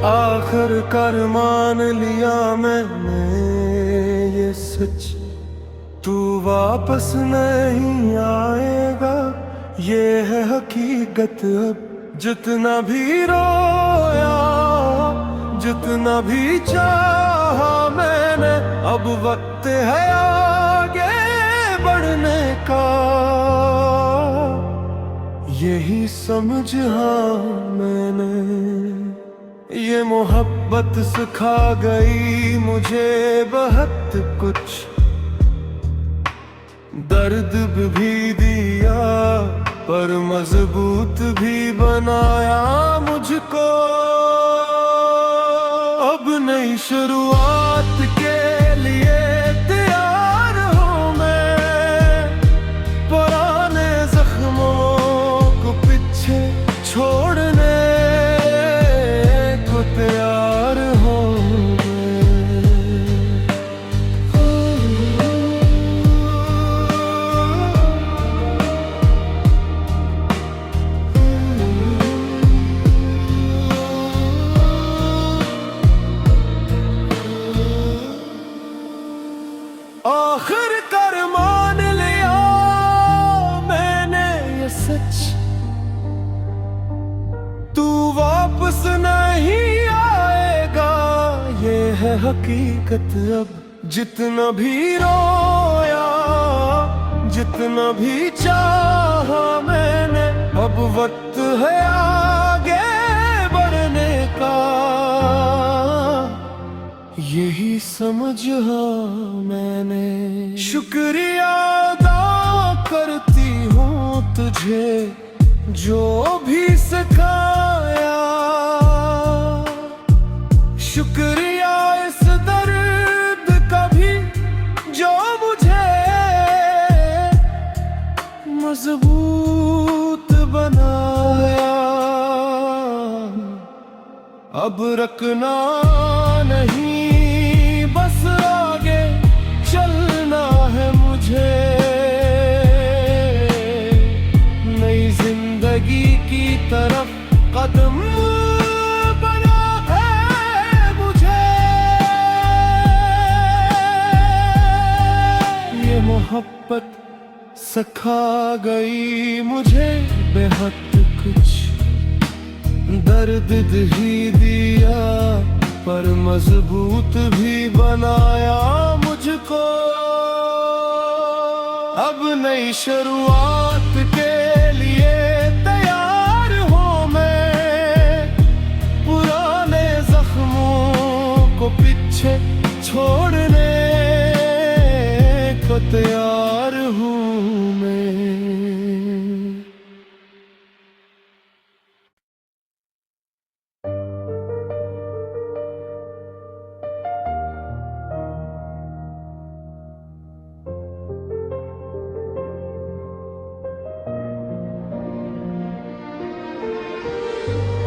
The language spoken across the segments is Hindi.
आखिर कर मान लिया मैंने ये सच, तू वापस नहीं आएगा ये है हकीकत। अब जितना भी रोया, जितना भी चाहा मैंने, अब वक्त है आगे बढ़ने का। यही समझा मैंने, ये मोहब्बत सिखा गई मुझे बहुत कुछ। दर्द भी दिया पर मजबूत भी बनाया मुझको। अब नई शुरुआत के लिए तैयार हूँ मैं, पुराने जख्मों को पीछे छोड़ने को तैयार हूँ आखिर कर मान लिया मैंने ये सच, तू वापस नहीं आएगा ये है हकीकत। अब जितना भी रोया, जितना भी चाहा मैंने, अब वक्त है आगे बढ़ने का। यही समझा मैंने। शुक्रिया अदा करती हूँ तुझे जो भी सिखाया। शुक्रिया इस दर्द का भी जो मुझे मजबूत बनाया। अब रखना नहीं, बस आगे चलना है मुझे। नई जिंदगी की तरफ कदम बढ़ा है मुझे। ये मोहब्बत सिखा गई मुझे बेहद कुछ। दर्द ही दिया पर मजबूत भी बनाया मुझको। अब नई शुरुआत के लिए तैयार हूँ मैं, पुराने जख्मों को पीछे छोड़ने को तैयार हूँ मैं।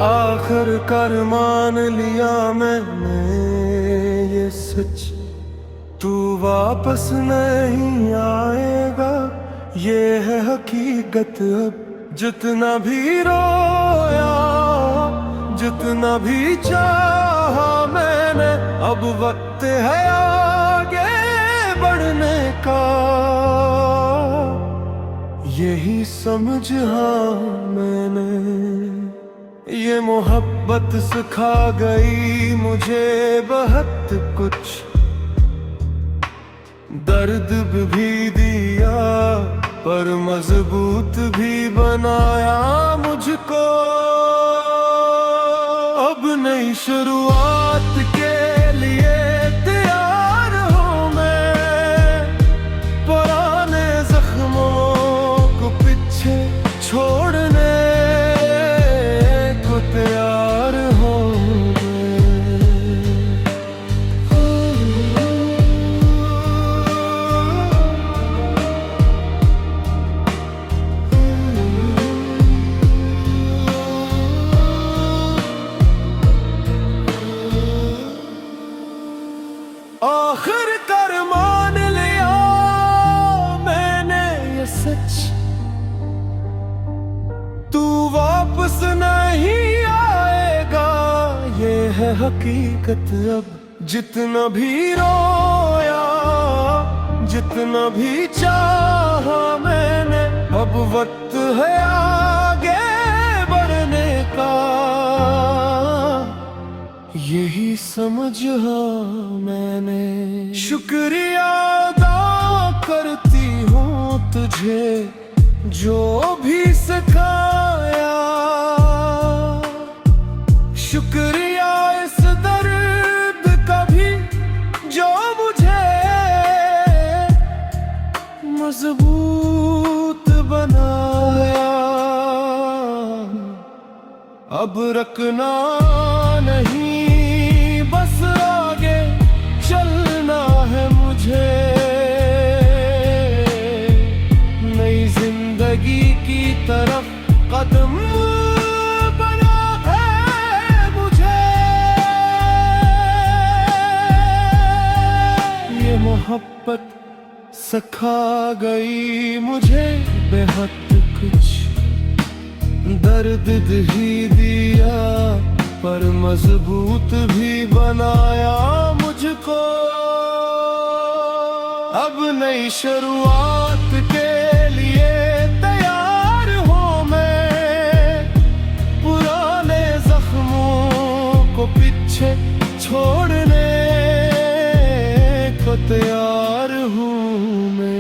आखिर कर मान लिया मैंने ये सच, तू वापस नहीं आएगा ये है हकीकत। अब जितना भी रोया, जितना भी चाहा मैंने, अब वक्त है आगे बढ़ने का। यही समझा मैंने, ये मोहब्बत सिखा गई मुझे बहुत कुछ। दर्द भी दिया पर मजबूत भी बनाया मुझको। अब नई शुरुआत के लिए तैयार हूँ मैं, पुराने जख्मों को पीछे छोड़ने को तैयार हूँ आखिर कर मान लिया मैंने ये सच, तू वापस नहीं आएगा ये है है हकीकत अब। जितना भी रोया, जितना भी चाहा मैंने, अब वक्त है आगे बढ़ने का। यही समझा मैंने। शुक्रिया अदा करती हूँ तुझे जो भी सिखाया। शुक्रिया इस दर्द का भी जो मुझे मजबूत बनाया। अब रखना नहीं, बस आगे चलना है मुझे। नई जिंदगी की तरफ कदम बढ़ा है मुझे। ये मोहब्बत सिखा गई मुझे बेहद कुछ। दर्द ही दिया पर मजबूत भी बनाया मुझको। अब नई शुरुआत के लिए तैयार हूँ मैं। पुराने जख्मों को पीछे छोड़ने को तैयार हूँ मैं।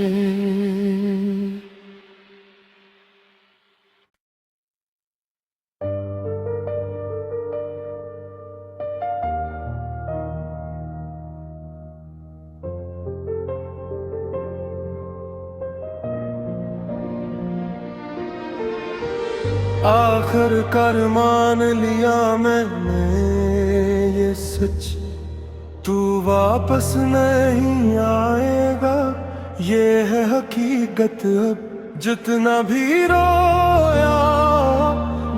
आखिरकार मान लिया मैंने ये सच। तू वापस नहीं आएगा, ये है हकीकत अब। जितना भी रोया,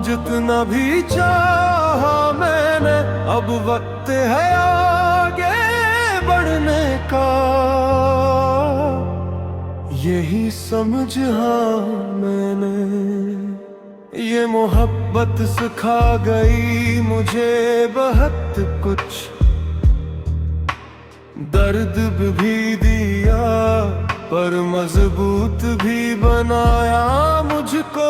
जितना भी चाहा मैंने, अब वक्त है आगे बढ़ने का। यही समझा मैंने। ये मोहब्बत सिखा गई मुझे बहुत कुछ। दर्द भी दिया पर मजबूत भी बनाया मुझको।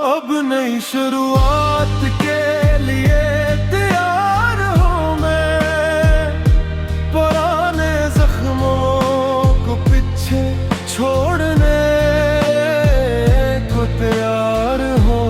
अब नई शुरुआत के लिए तैयार हूँ मैं। पुराने जख्मों को पीछे छोड़ने तैयार हूँ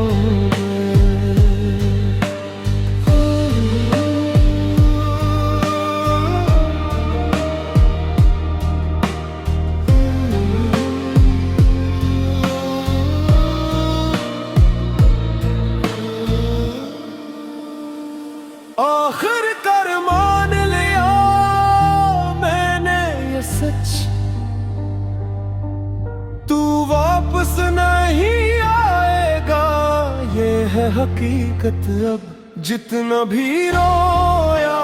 आखिरकार मान लिया मैंने ये सच। तू वापस नहीं है हकीकत अब। जितना भी रोया,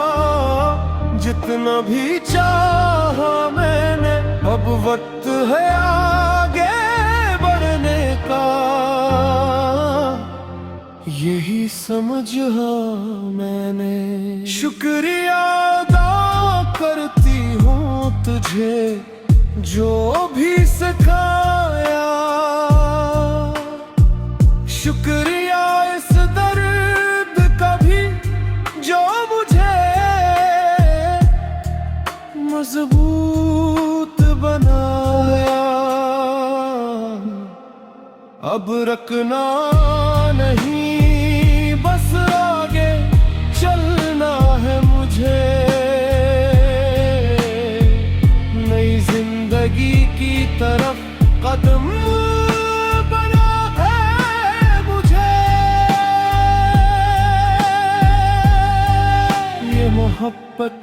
जितना भी चाहा मैंने, अब वक्त है आगे बढ़ने का। यही समझा मैंने। शुक्रिया अदा करती हूँ तुझे जो भी सिखाया। शुक्रिया इस दर्द का भी जो मुझे मजबूत बनाया। अब रखना नहीं, बस आगे चलना है मुझे। नई जिंदगी की तरफ कदम मोहब्बत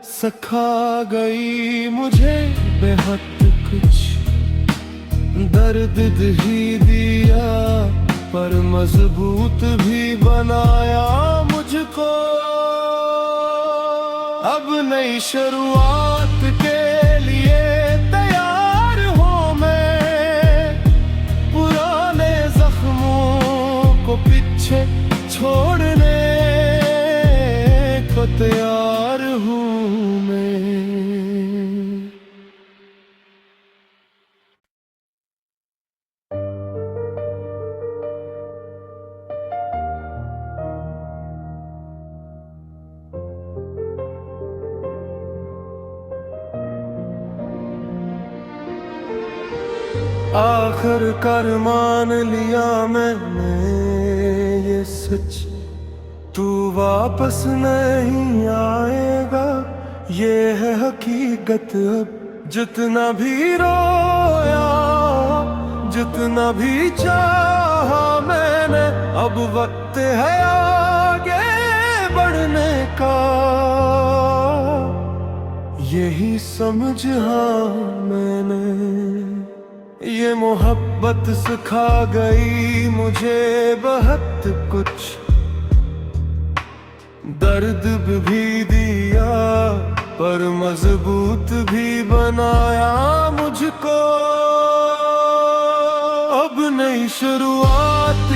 सिखा गई मुझे बेहद कुछ। दर्द ही दिया पर मजबूत भी बनाया मुझको। अब नई शुरुआत के लिए तैयार हूँ मैं। पुराने जख्मों को पीछे छोड़ने आखिर कर मान लिया मैंने ये सच, तू वापस नहीं आएगा, ये है हकीकत। अब जितना भी रोया, जितना भी चाहा मैंने, अब वक्त है आगे बढ़ने का। यही समझा मैंने, ये मोहब्बत सिखा गई मुझे बहुत कुछ, दर्द भी दिया पर मजबूत भी बनाया मुझको। अब नई शुरुआत